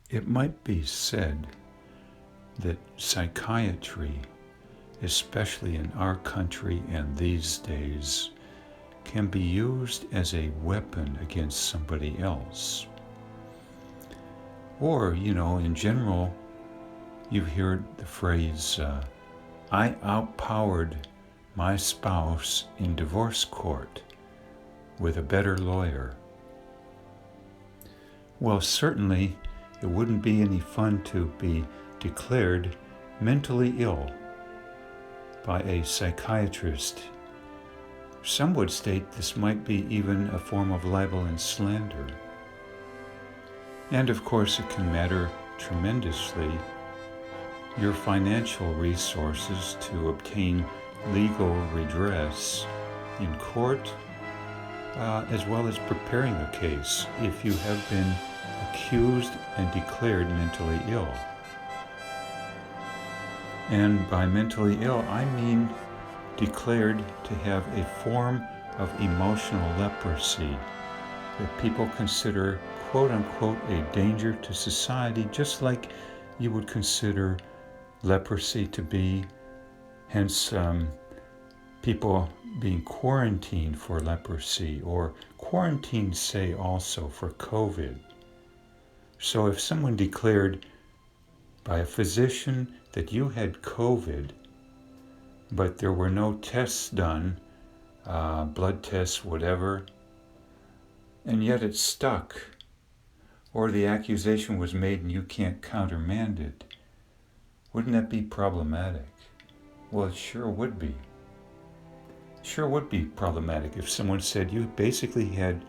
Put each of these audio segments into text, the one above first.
It might be said that psychiatry, especially in our country and these days, can be used as a weapon against somebody else. Or, in general, you've heard the phrase, I outpowered my spouse in divorce court with a better lawyer. Well, certainly it wouldn't be any fun to be declared mentally ill by a psychiatrist. Some would state this might be even a form of libel and slander. And of course, it can matter tremendously your financial resources to obtain legal redress in court, as well as preparing a case if you have been accused and declared mentally ill. And by mentally ill, I mean declared to have a form of emotional leprosy that people consider, quote unquote, a danger to society, just like you would consider leprosy to be, hence people being quarantined for leprosy, or quarantined, say, also for COVID. So if someone declared by a physician that you had COVID, but there were no tests done, blood tests, whatever, and yet it stuck, or the accusation was made and you can't countermand it, wouldn't that be problematic? Well, it sure would be. Sure would be problematic if someone said you basically had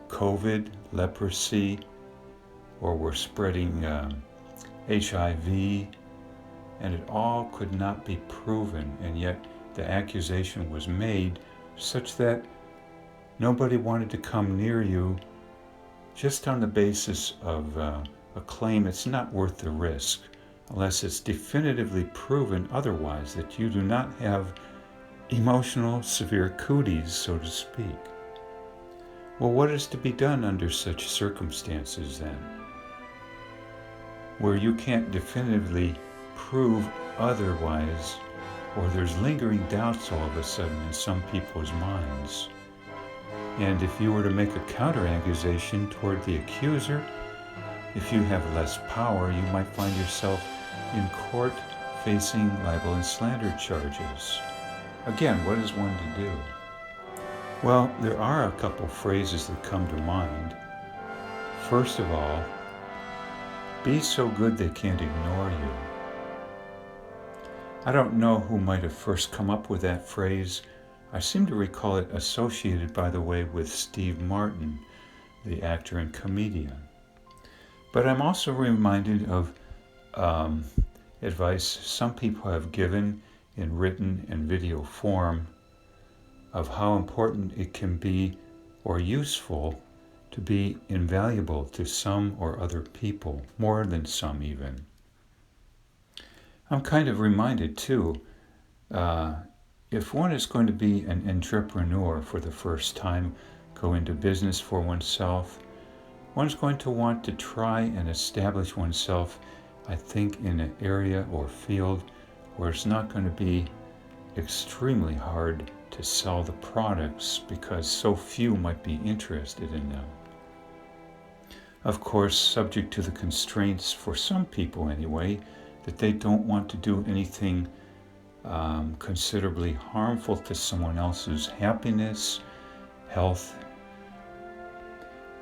COVID, leprosy, or were spreading HIV, and it all could not be proven, and yet the accusation was made such that nobody wanted to come near you just on the basis of a claim it's not worth the risk, unless it's definitively proven otherwise, that you do not have emotional severe cooties, so to speak. Well, what is to be done under such circumstances then, where you can't definitively prove otherwise, or there's lingering doubts all of a sudden in some people's minds? And if you were to make a counter-accusation toward the accuser, if you have less power, you might find yourself in court facing libel and slander charges. Again, what is one to do? Well, there are a couple phrases that come to mind. First of all, be so good they can't ignore you. I don't know who might have first come up with that phrase. I seem to recall it associated, by the way, with Steve Martin, the actor and comedian. But I'm also reminded of advice some people have given in written and video form of how important it can be, or useful, to be invaluable to some or other people, more than some even. I'm kind of reminded too, if one is going to be an entrepreneur for the first time, go into business for oneself, one's going to want to try and establish oneself, I think, in an area or field where it's not going to be extremely hard to sell the products because so few might be interested in them. Of course, subject to the constraints, for some people anyway, that they don't want to do anything considerably harmful to someone else's happiness, health,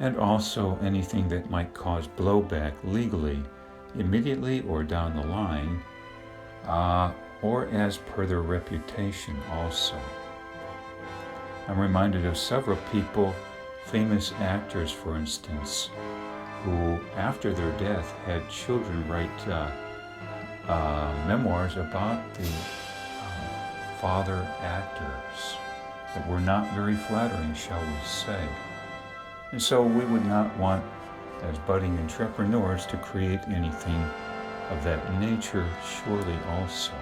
and also anything that might cause blowback legally, immediately or down the line, or as per their reputation also. I'm reminded of several people, famous actors for instance, who after their death had children write memoirs about the father actors that were not very flattering, shall we say. And so we would not want, as budding entrepreneurs, to create anything of that nature, surely also.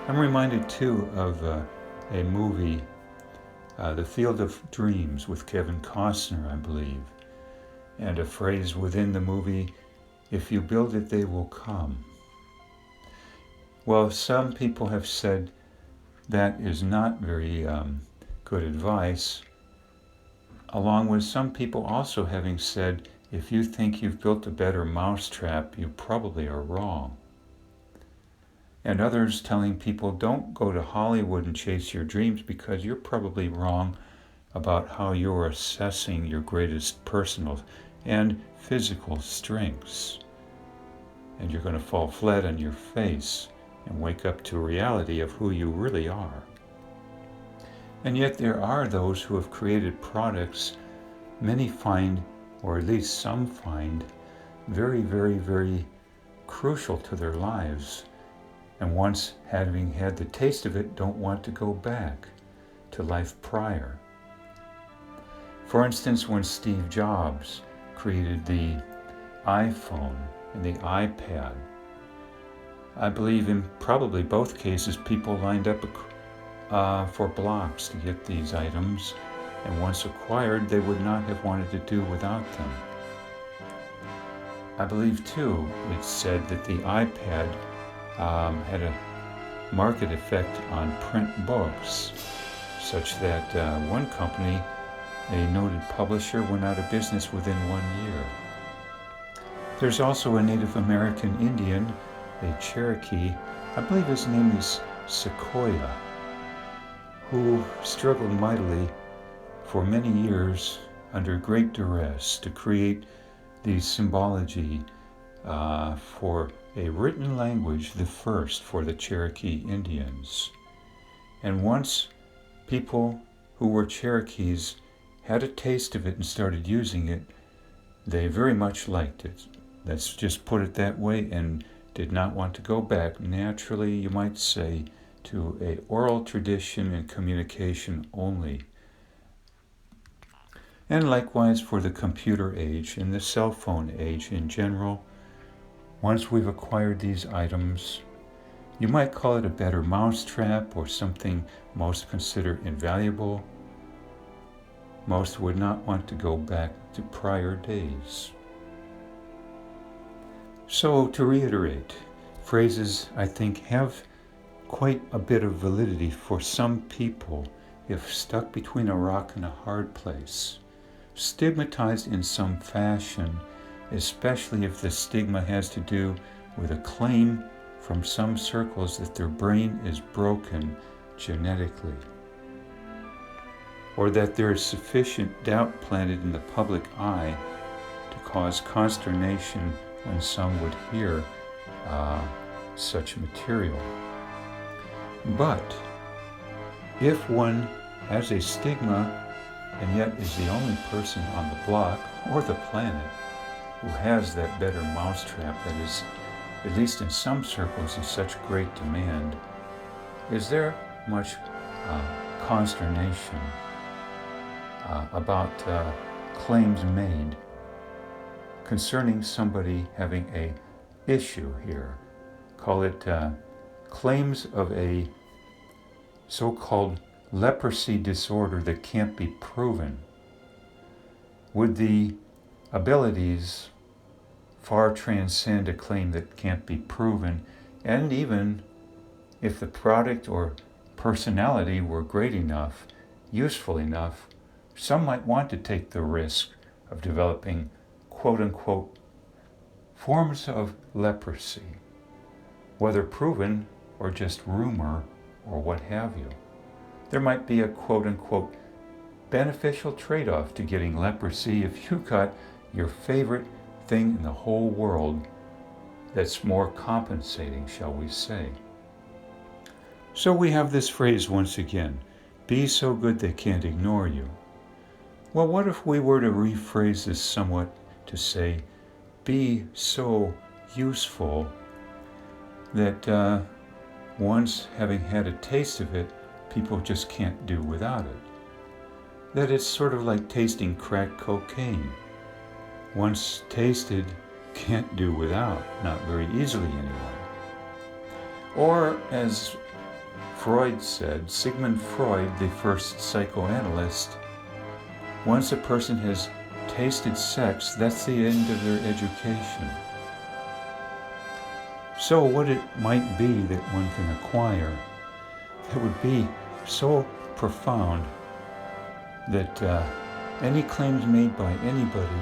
I'm reminded too of a movie, The Field of Dreams, with Kevin Costner, I believe, and a phrase within the movie If you build it, they will come. Well, some people have said that is not very good advice, along with some people also having said, if you think you've built a better mousetrap, you probably are wrong. And others telling people, don't go to Hollywood and chase your dreams because you're probably wrong about how you're assessing your greatest personal and physical strengths. And you're going to fall flat on your face and wake up to reality of who you really are. And yet there are those who have created products many find, or at least some find, very, very, very crucial to their lives. And once having had the taste of it, don't want to go back to life prior. For instance, when Steve Jobs created the iPhone and the iPad, I believe in probably both cases people lined up for blocks to get these items, and once acquired, they would not have wanted to do without them. I believe too, it's said that the iPad had a market effect on print books, such that one company, a noted publisher, went out of business within 1 year. There's also a Native American Indian, a Cherokee, I believe his name is Sequoia, who struggled mightily for many years under great duress to create the symbology for a written language, the first for the Cherokee Indians. And once people who were Cherokees had a taste of it and started using it, they very much liked it. Let's just put it that way, and did not want to go back, naturally, you might say, to an oral tradition and communication only. And likewise for the computer age and the cell phone age in general. Once we've acquired these items, you might call it a better mousetrap or something most consider invaluable. Most would not want to go back to prior days. So to reiterate, phrases I think have quite a bit of validity for some people if stuck between a rock and a hard place, stigmatized in some fashion, especially if the stigma has to do with a claim from some circles that their brain is broken genetically, or that there is sufficient doubt planted in the public eye to cause consternation when some would hear such material. But if one has a stigma and yet is the only person on the block or the planet who has that better mousetrap that is, at least in some circles, in such great demand, is there much consternation about claims made concerning somebody having a issue here? Call it claims of a so-called leprosy disorder that can't be proven. Would the abilities far transcend a claim that can't be proven? And even if the product or personality were great enough, useful enough, some might want to take the risk of developing quote-unquote forms of leprosy, whether proven or just rumor or what have you. There might be a quote-unquote beneficial trade-off to getting leprosy if you got your favorite thing in the whole world that's more compensating, shall we say. So we have this phrase once again, be so good they can't ignore you. Well, what if we were to rephrase this somewhat to say, be so useful that once having had a taste of it, people just can't do without it. That it's sort of like tasting crack cocaine. Once tasted, can't do without, not very easily anyway. Or as Freud said, Sigmund Freud, the first psychoanalyst, once a person has tasted sex, that's the end of their education. So what it might be that one can acquire that would be so profound that any claims made by anybody,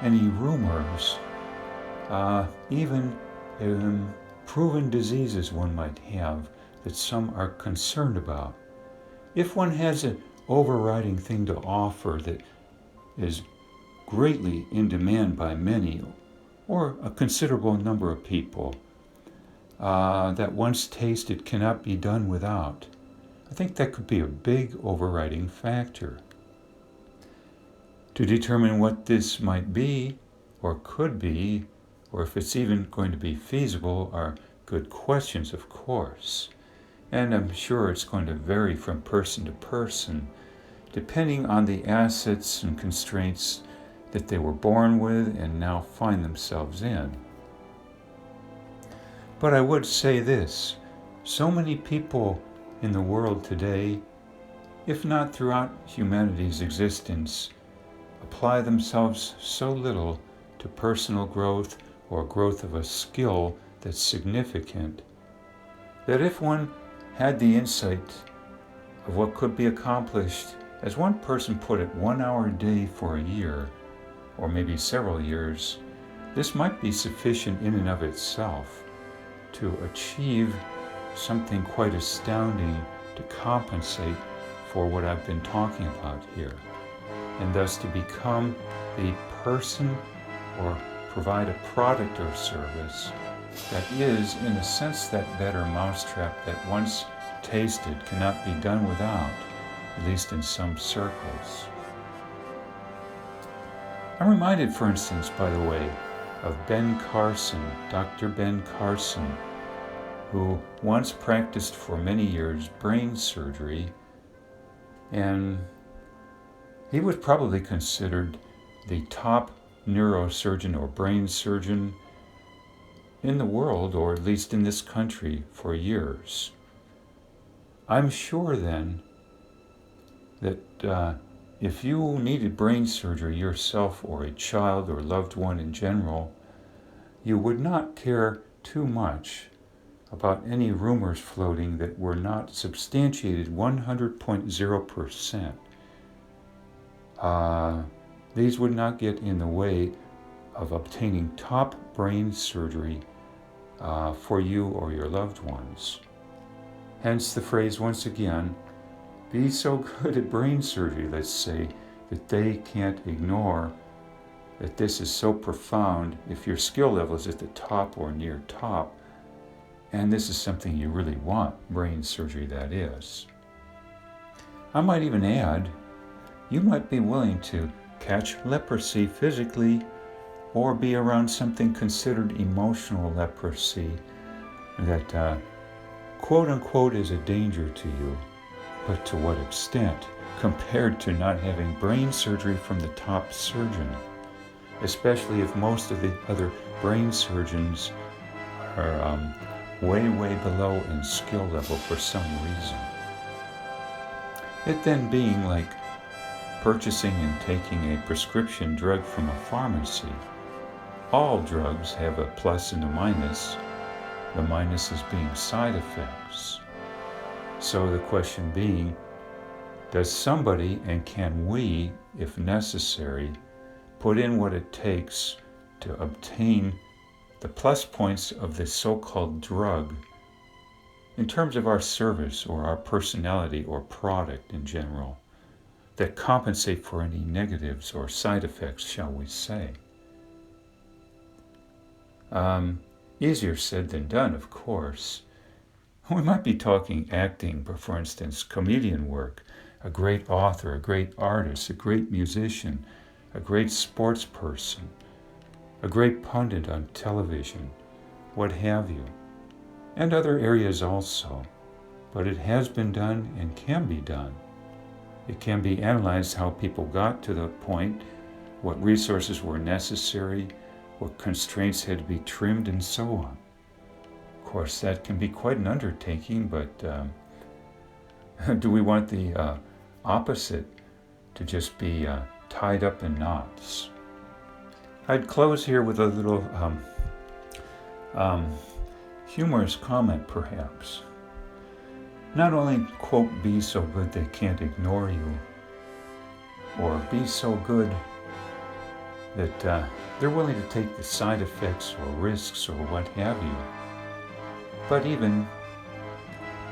any rumors, even proven diseases one might have that some are concerned about. If one has an overriding thing to offer that is greatly in demand by many or a considerable number of people, that once tasted cannot be done without, I think that could be a big overriding factor. To determine what this might be, or could be, or if it's even going to be feasible are good questions, of course. And I'm sure it's going to vary from person to person, depending on the assets and constraints that they were born with and now find themselves in. But I would say this, so many people in the world today, if not throughout humanity's existence, apply themselves so little to personal growth or growth of a skill that's significant, that if one had the insight of what could be accomplished, as one person put it, 1 hour a day for a year, or maybe several years, this might be sufficient in and of itself to achieve something quite astounding to compensate for what I've been talking about here, and thus to become the person or provide a product or service that is, in a sense, that better mousetrap that once tasted cannot be done without, at least in some circles. I'm reminded, for instance, by the way, of Ben Carson, Dr. Ben Carson, who once practiced for many years brain surgery, and he was probably considered the top neurosurgeon or brain surgeon in the world, or at least in this country, for years. I'm sure then that if you needed brain surgery yourself or a child or loved one in general, you would not care too much about any rumors floating that were not substantiated 100.0%. These would not get in the way of obtaining top brain surgery for you or your loved ones. Hence the phrase, once again, be so good at brain surgery, let's say, that they can't ignore that this is so profound if your skill level is at the top or near top, and this is something you really want, brain surgery that is. I might even add, you might be willing to catch leprosy physically or be around something considered emotional leprosy that quote unquote is a danger to you, but to what extent compared to not having brain surgery from the top surgeon, especially if most of the other brain surgeons are way below in skill level for some reason. It then being like purchasing and taking a prescription drug from a pharmacy. All drugs have a plus and a minus, the minuses being side effects. So the question being, does somebody, and can we, if necessary, put in what it takes to obtain the plus points of the so-called drug in terms of our service or our personality or product in general, that compensate for any negatives or side effects, shall we say. Easier said than done, of course. We might be talking acting, but for instance, comedian work, a great author, a great artist, a great musician, a great sports person, a great pundit on television, what have you, and other areas also. But it has been done and can be done. It can be analyzed how people got to the point, what resources were necessary, what constraints had to be trimmed, and so on. Of course, that can be quite an undertaking, but do we want the opposite, to just be tied up in knots? I'd close here with a little humorous comment perhaps. Not only, quote, be so good they can't ignore you, or be so good that they're willing to take the side effects or risks or what have you, but even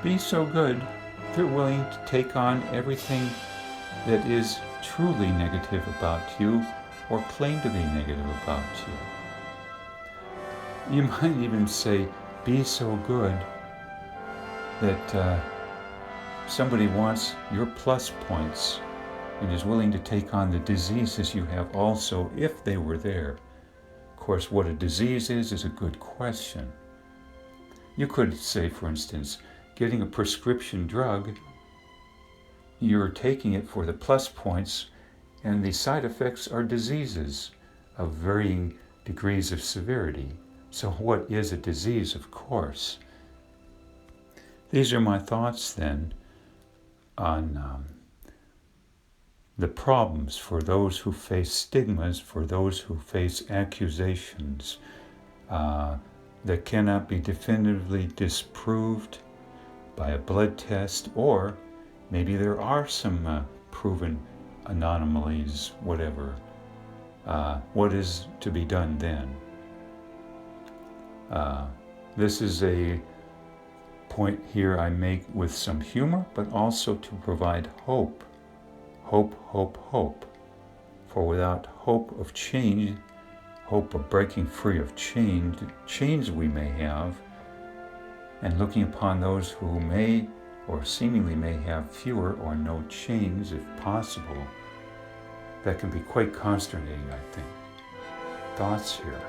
be so good they're willing to take on everything that is truly negative about you or claim to be negative about you. You might even say, be so good that somebody wants your plus points and is willing to take on the diseases you have also if they were there. Of course, what a disease is a good question. You could say, for instance, getting a prescription drug, you're taking it for the plus points, and the side effects are diseases of varying degrees of severity. So what is a disease, of course? These are my thoughts then on the problems for those who face stigmas, for those who face accusations that cannot be definitively disproved by a blood test, or maybe there are some proven anomalies, whatever. What is to be done then? This is a point here I make with some humor, but also to provide hope. Hope, hope, hope. For without hope of change, hope of breaking free of chains we may have, and looking upon those who may or seemingly may have fewer or no chains, if possible, that can be quite consternating, I think. Thoughts here.